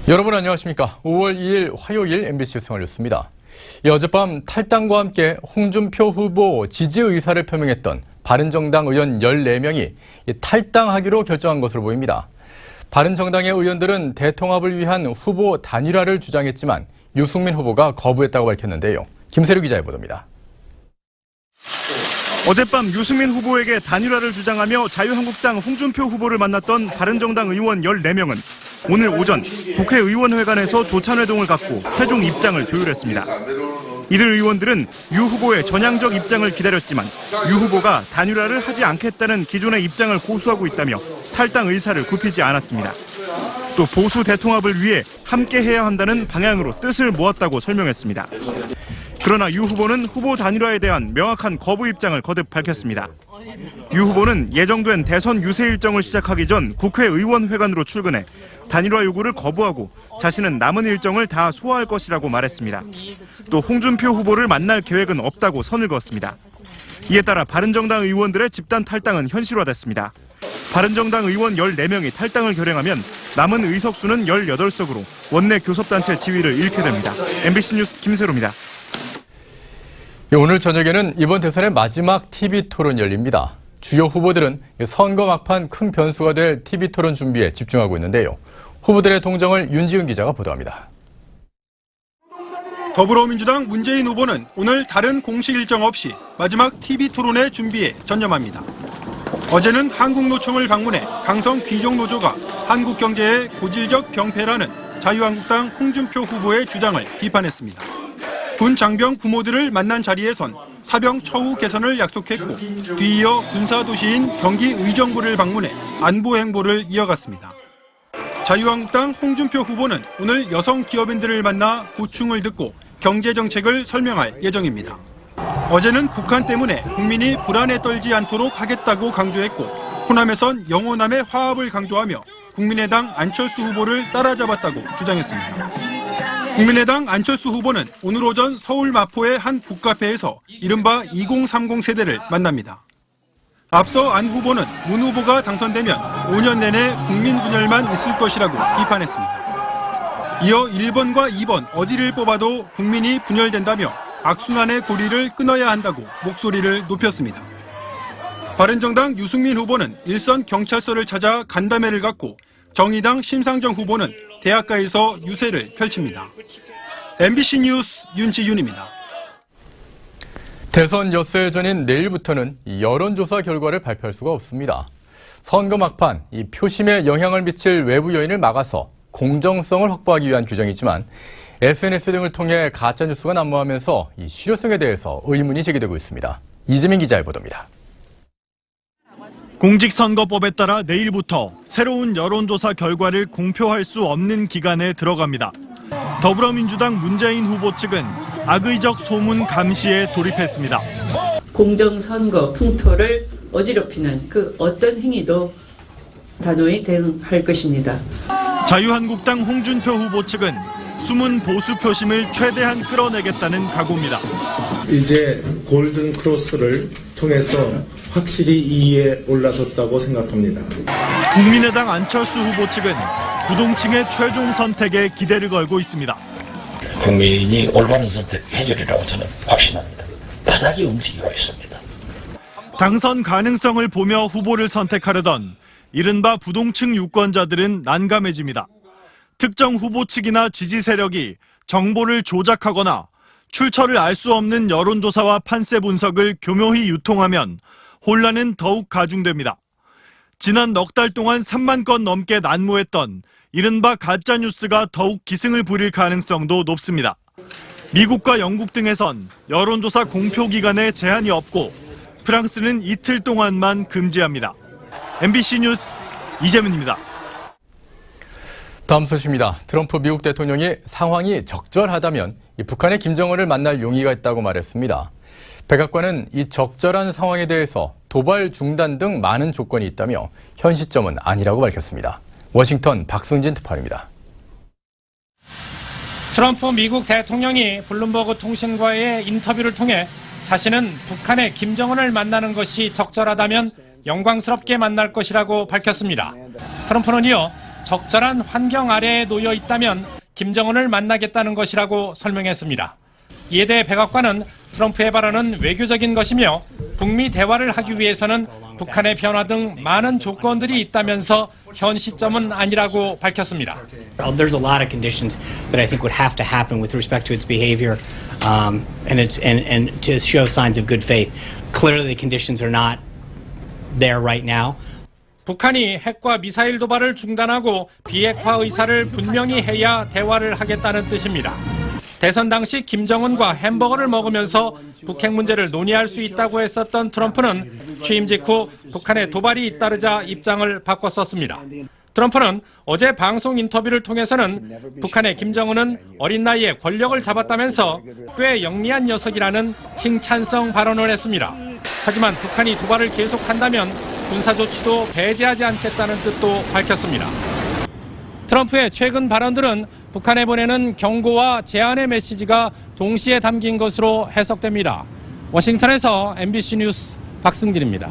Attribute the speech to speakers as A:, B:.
A: 여러분 안녕하십니까. 5월 2일 화요일 MBC 생활뉴스입니다. 어젯밤 탈당과 함께 홍준표 후보 지지 의사를 표명했던 바른정당 의원 14명이 탈당하기로 결정한 것으로 보입니다. 바른정당의 의원들은 대통합을 위한 후보 단일화를 주장했지만 유승민 후보가 거부했다고 밝혔는데요. 김세류 기자의 보도입니다.
B: 어젯밤 유승민 후보에게 단일화를 주장하며 자유한국당 홍준표 후보를 만났던 바른정당 의원 14명은 오늘 오전 국회의원회관에서 조찬회동을 갖고 최종 입장을 조율했습니다. 이들 의원들은 유 후보의 전향적 입장을 기다렸지만 유 후보가 단일화를 하지 않겠다는 기존의 입장을 고수하고 있다며 탈당 의사를 굽히지 않았습니다. 또 보수 대통합을 위해 함께해야 한다는 방향으로 뜻을 모았다고 설명했습니다. 그러나 유 후보는 후보 단일화에 대한 명확한 거부 입장을 거듭 밝혔습니다. 유 후보는 예정된 대선 유세 일정을 시작하기 전 국회의원회관으로 출근해 단일화 요구를 거부하고 자신은 남은 일정을 다 소화할 것이라고 말했습니다. 또 홍준표 후보를 만날 계획은 없다고 선을 그었습니다. 이에 따라 바른정당 의원들의 집단 탈당은 현실화됐습니다. 바른정당 의원 14명이 탈당을 결행하면 남은 의석수는 18석으로 원내 교섭단체 지위를 잃게 됩니다. MBC 뉴스 김세로입니다.
A: 오늘 저녁에는 이번 대선의 마지막 TV토론 열립니다. 주요 후보들은 선거 막판 큰 변수가 될 TV토론 준비에 집중하고 있는데요. 후보들의 동정을 윤지은 기자가 보도합니다.
C: 더불어민주당 문재인 후보는 오늘 다른 공식 일정 없이 마지막 TV토론의 준비에 전념합니다. 어제는 한국노총을 방문해 강성 귀족노조가 한국 경제의 고질적 병폐라는 자유한국당 홍준표 후보의 주장을 비판했습니다. 군 장병 부모들을 만난 자리에선 사병 처우 개선을 약속했고 뒤이어 군사도시인 경기 의정부를 방문해 안보 행보를 이어갔습니다. 자유한국당 홍준표 후보는 오늘 여성 기업인들을 만나 고충을 듣고 경제정책을 설명할 예정입니다. 어제는 북한 때문에 국민이 불안에 떨지 않도록 하겠다고 강조했고 호남에선 영호남의 화합을 강조하며 국민의당 안철수 후보를 따라잡았다고 주장했습니다. 국민의당 안철수 후보는 오늘 오전 서울 마포의 한 북카페에서 이른바 2030 세대를 만납니다. 앞서 안 후보는 문 후보가 당선되면 5년 내내 국민 분열만 있을 것이라고 비판했습니다. 이어 1번과 2번 어디를 뽑아도 국민이 분열된다며 악순환의 고리를 끊어야 한다고 목소리를 높였습니다. 바른정당 유승민 후보는 일선 경찰서를 찾아 간담회를 갖고 정의당 심상정 후보는 대학가에서 유세를 펼칩니다. MBC 뉴스 윤지윤입니다.
A: 대선 엿새 전인 내일부터는 여론조사 결과를 발표할 수가 없습니다. 선거 막판 표심에 영향을 미칠 외부 요인을 막아서 공정성을 확보하기 위한 규정이지만 SNS 등을 통해 가짜뉴스가 난무하면서 실효성에 대해서 의문이 제기되고 있습니다. 이재민 기자의 보도입니다.
B: 공직선거법에 따라 내일부터 새로운 여론조사 결과를 공표할 수 없는 기간에 들어갑니다. 더불어민주당 문재인 후보 측은 악의적 소문 감시에 돌입했습니다.
D: 공정선거 풍토를 어지럽히는 그 어떤 행위도 단호히 대응할 것입니다.
B: 자유한국당 홍준표 후보 측은 숨은 보수 표심을 최대한 끌어내겠다는 각오입니다.
E: 이제 골든 크로스를 통해서 확실히 2위에 올라섰다고 생각합니다.
B: 국민의당 안철수 후보 측은 부동층의 최종 선택에 기대를 걸고 있습니다.
F: 국민이 올바른 선택해 주리라고 저는 확신합니다. 바닥이 움직이고 있습니다.
B: 당선 가능성을 보며 후보를 선택하려던 이른바 부동층 유권자들은 난감해집니다. 특정 후보 측이나 지지 세력이 정보를 조작하거나 출처를 알 수 없는 여론조사와 판세 분석을 교묘히 유통하면 혼란은 더욱 가중됩니다. 지난 넉 달 동안 3만 건 넘게 난무했던 이른바 가짜뉴스가 더욱 기승을 부릴 가능성도 높습니다. 미국과 영국 등에선 여론조사 공표 기간에 제한이 없고 프랑스는 이틀 동안만 금지합니다. MBC 뉴스 이재민입니다.
A: 다음 소식입니다. 트럼프 미국 대통령이 상황이 적절하다면 북한의 김정은을 만날 용의가 있다고 말했습니다. 백악관은 이 적절한 상황에 대해서 도발 중단 등 많은 조건이 있다며 현 시점은 아니라고 밝혔습니다. 워싱턴 박승진 특파원입니다.
G: 트럼프 미국 대통령이 블룸버그 통신과의 인터뷰를 통해 자신은 북한의 김정은을 만나는 것이 적절하다면 영광스럽게 만날 것이라고 밝혔습니다. 트럼프는 이어 적절한 환경 아래에 놓여 있다면 김정은을 만나겠다는 것이라고 설명했습니다. 이에 대해 백악관은 트럼프의 발언은 외교적인 것이며 북미 대화를 하기 위해서는 북한의 변화 등 많은 조건들이 있다면서 현 시점은 아니라고 밝혔습니다.
H: There's a lot of conditions that I think would have to happen with respect to its behavior and to show signs of good faith. Clearly the conditions are not there right now.
G: 북한이 핵과 미사일 도발을 중단하고 비핵화 의사를 분명히 해야 대화를 하겠다는 뜻입니다. 대선 당시 김정은과 햄버거를 먹으면서 북핵 문제를 논의할 수 있다고 했었던 트럼프는 취임 직후 북한의 도발이 잇따르자 입장을 바꿨었습니다. 트럼프는 어제 방송 인터뷰를 통해서는 북한의 김정은은 어린 나이에 권력을 잡았다면서 꽤 영리한 녀석이라는 칭찬성 발언을 했습니다. 하지만 북한이 도발을 계속한다면 군사조치도 배제하지 않겠다는 뜻도 밝혔습니다. 트럼프의 최근 발언들은 북한에 보내는 경고와 제안의 메시지가 동시에 담긴 것으로 해석됩니다. 워싱턴에서 MBC 뉴스 박승진입니다.